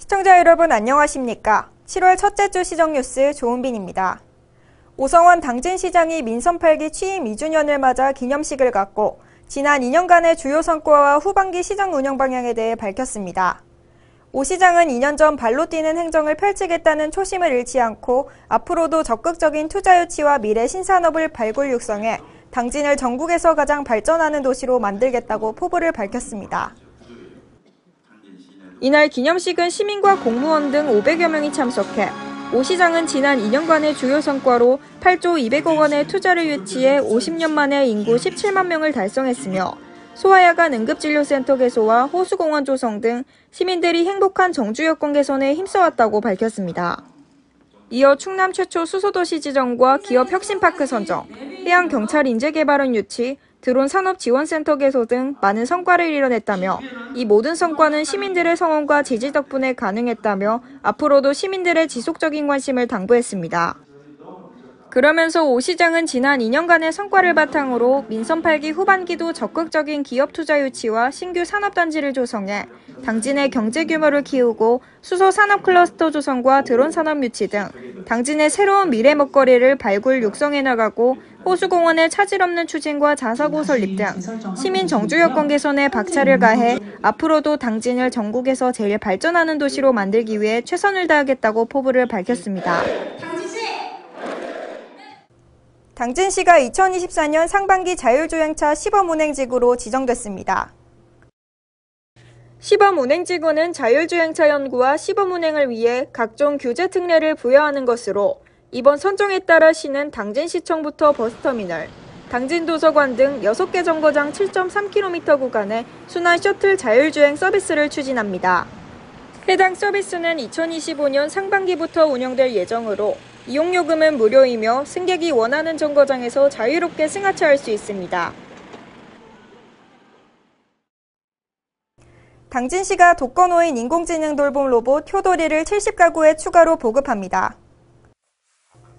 시청자 여러분 안녕하십니까? 7월 첫째 주 시정뉴스 조은빈입니다. 오성환 당진시장이 민선 8기 취임 2주년을 맞아 기념식을 갖고 지난 2년간의 주요 성과와 후반기 시장 운영 방향에 대해 밝혔습니다. 오 시장은 2년 전 발로 뛰는 행정을 펼치겠다는 초심을 잃지 않고 앞으로도 적극적인 투자 유치와 미래 신산업을 발굴 육성해 당진을 전국에서 가장 발전하는 도시로 만들겠다고 포부를 밝혔습니다. 이날 기념식은 시민과 공무원 등 500여 명이 참석해 오 시장은 지난 2년간의 주요 성과로 8조 200억 원의 투자를 유치해 50년 만에 인구 17만 명을 달성했으며 소아야간 응급진료센터 개소와 호수공원 조성 등 시민들이 행복한 정주 여건 개선에 힘써왔다고 밝혔습니다. 이어 충남 최초 수소도시 지정과 기업 혁신파크 선정, 해양경찰 인재개발원 유치, 드론 산업지원센터 개소 등 많은 성과를 이뤄냈다며 이 모든 성과는 시민들의 성원과 지지 덕분에 가능했다며 앞으로도 시민들의 지속적인 관심을 당부했습니다. 그러면서 오 시장은 지난 2년간의 성과를 바탕으로 민선 8기 후반기도 적극적인 기업 투자 유치와 신규 산업단지를 조성해 당진의 경제 규모를 키우고 수소 산업 클러스터 조성과 드론 산업 유치 등 당진의 새로운 미래 먹거리를 발굴 육성해 나가고 호수공원의 차질 없는 추진과 자사고 설립 등 시민 정주 여건 개선에 박차를 가해 앞으로도 당진을 전국에서 제일 발전하는 도시로 만들기 위해 최선을 다하겠다고 포부를 밝혔습니다. 당진시가 2024년 상반기 자율주행차 시범운행지구로 지정됐습니다. 시범운행지구는 자율주행차 연구와 시범운행을 위해 각종 규제 특례를 부여하는 것으로 이번 선정에 따라 시는 당진시청부터 버스터미널, 당진도서관 등 6개 정거장 7.3km 구간에 순환 셔틀 자율주행 서비스를 추진합니다. 해당 서비스는 2025년 상반기부터 운영될 예정으로 이용요금은 무료이며 승객이 원하는 정거장에서 자유롭게 승하차할 수 있습니다. 당진시가 독거노인 인공지능 돌봄 로봇 효도리를 70가구에 추가로 보급합니다.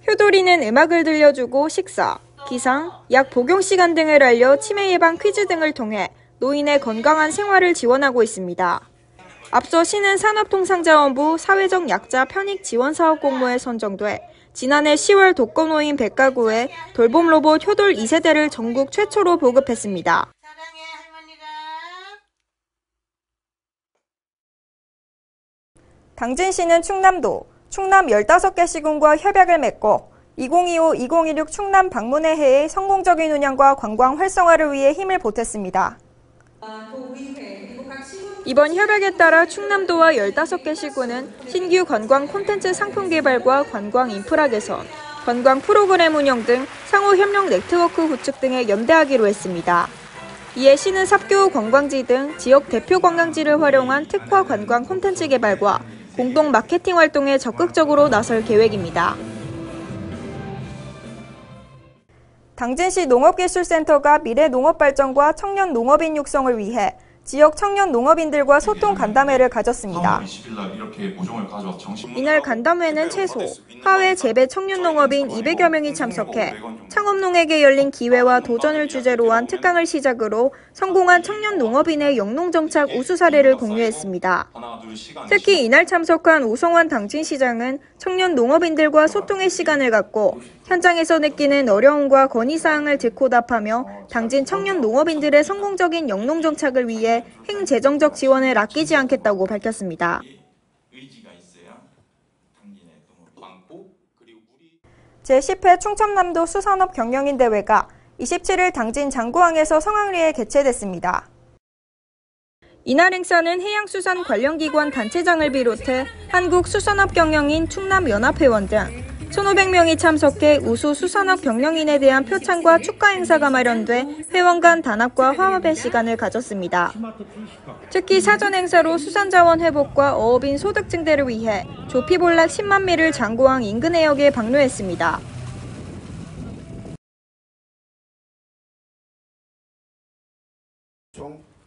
효도리는 음악을 들려주고 식사, 기상, 약 복용 시간 등을 알려 치매 예방 퀴즈 등을 통해 노인의 건강한 생활을 지원하고 있습니다. 앞서 시는 산업통상자원부 사회적 약자 편익 지원 사업 공모에 선정돼 지난해 10월 독거노인 100가구에 돌봄 로봇 효돌 2세대를 전국 최초로 보급했습니다. 당진시는 충남도, 충남 15개 시군과 협약을 맺고 2025-2026 충남 방문의 해의 성공적인 운영과 관광 활성화를 위해 힘을 보탰습니다. 이번 협약에 따라 충남도와 15개 시군은 신규 관광 콘텐츠 상품 개발과 관광 인프라 개선, 관광 프로그램 운영 등 상호 협력 네트워크 구축 등에 연대하기로 했습니다. 이에 시는 삽교 관광지 등 지역 대표 관광지를 활용한 특화 관광 콘텐츠 개발과 공동 마케팅 활동에 적극적으로 나설 계획입니다. 당진시 농업기술센터가 미래 농업발전과 청년 농업인 육성을 위해 지역 청년 농업인들과 소통 간담회를 가졌습니다. 이날 간담회는 채소, 화훼 재배 청년 농업인 200여 명이 참석해 창업농에게 열린 기회와 도전을 주제로 한 특강을 시작으로 성공한 청년 농업인의 영농정착 우수 사례를 공유했습니다. 특히 이날 참석한 오성환 당진시장은 청년 농업인들과 소통의 시간을 갖고 현장에서 느끼는 어려움과 건의사항을 듣고 답하며 당진 청년 농업인들의 성공적인 영농정착을 위해 행재정적 지원을 아끼지 않겠다고 밝혔습니다. 제10회 충청남도 수산업 경영인 대회가 27일 당진 장구항에서 성황리에 개최됐습니다. 이날 행사는 해양수산 관련기관 단체장을 비롯해 한국수산업경영인 충남연합회원 등 1,500명이 참석해 우수 수산업 경영인에 대한 표창과 축하 행사가 마련돼 회원 간 단합과 화합의 시간을 가졌습니다. 특히 사전 행사로 수산자원 회복과 어업인 소득 증대를 위해 조피볼락 10만 미를 장구항 인근 해역에 방류했습니다.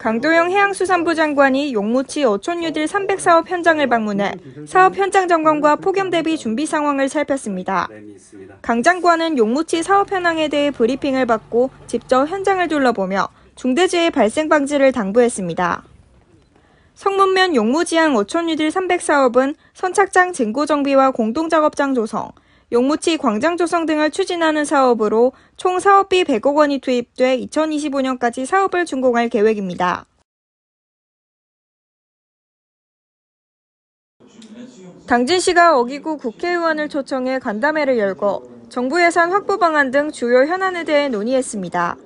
강도영 해양수산부 장관이 용무치 어촌유딜 300사업 현장을 방문해 사업 현장 점검과 폭염 대비 준비 상황을 살폈습니다. 강 장관은 용무치 사업 현황에 대해 브리핑을 받고 직접 현장을 둘러보며 중대재해 발생 방지를 당부했습니다. 성문면 용무지항 어촌유질 300사업은 선착장 쟁고정비와 공동작업장 조성, 용무치 광장 조성 등을 추진하는 사업으로 총 사업비 100억 원이 투입돼 2025년까지 사업을 준공할 계획입니다. 당진시가 어기구 국회의원을 초청해 간담회를 열고 정부 예산 확보 방안 등 주요 현안에 대해 논의했습니다.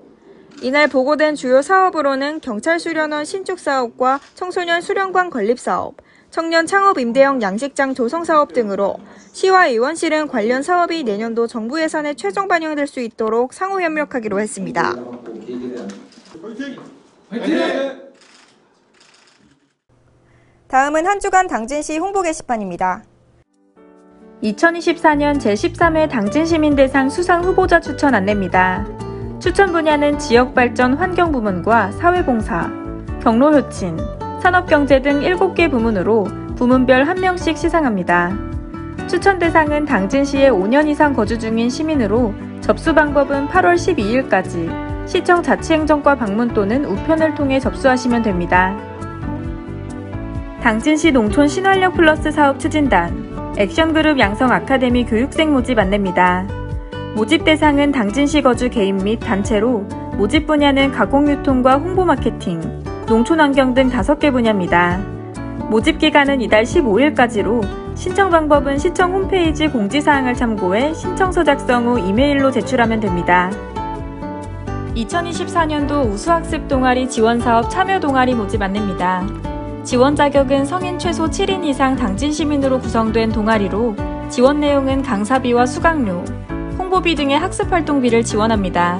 이날 보고된 주요 사업으로는 경찰 수련원 신축 사업과 청소년 수련관 건립 사업, 청년 창업 임대형 양식장 조성 사업 등으로 시와 의원실은 관련 사업이 내년도 정부 예산에 최종 반영될 수 있도록 상호 협력하기로 했습니다. 다음은 한 주간 당진시 홍보 게시판입니다. 2024년 제13회 당진시민대상 수상 후보자 추천 안내입니다. 추천 분야는 지역발전 환경부문과 사회봉사, 경로효친, 산업경제 등 7개 부문으로 부문별 1명씩 시상합니다. 추천 대상은 당진시에 5년 이상 거주 중인 시민으로 접수 방법은 8월 12일까지 시청 자치행정과 방문 또는 우편을 통해 접수하시면 됩니다. 당진시 농촌 신활력 플러스 사업 추진단, 액션그룹 양성 아카데미 교육생 모집 안내입니다. 모집 대상은 당진시 거주 개인 및 단체로 모집 분야는 가공유통과 홍보 마케팅, 농촌환경 등 5개 분야입니다. 모집 기간은 이달 15일까지로 신청 방법은 시청 홈페이지 공지사항을 참고해 신청서 작성 후 이메일로 제출하면 됩니다. 2024년도 우수학습 동아리 지원사업 참여 동아리 모집 안내입니다. 지원 자격은 성인 최소 7인 이상 당진 시민으로 구성된 동아리로 지원 내용은 강사비와 수강료, 홍보비 등의 학습활동비를 지원합니다.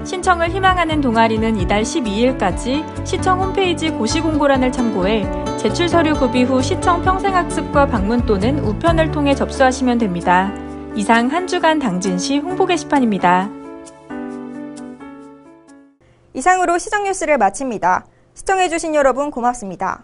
신청을 희망하는 동아리는 이달 12일까지 시청 홈페이지 고시공고란을 참고해 제출 서류 구비 후 시청 평생학습과 방문 또는 우편을 통해 접수하시면 됩니다. 이상 한 주간 당진시 홍보 게시판입니다. 이상으로 시정 뉴스를 마칩니다. 시청해주신 여러분 고맙습니다.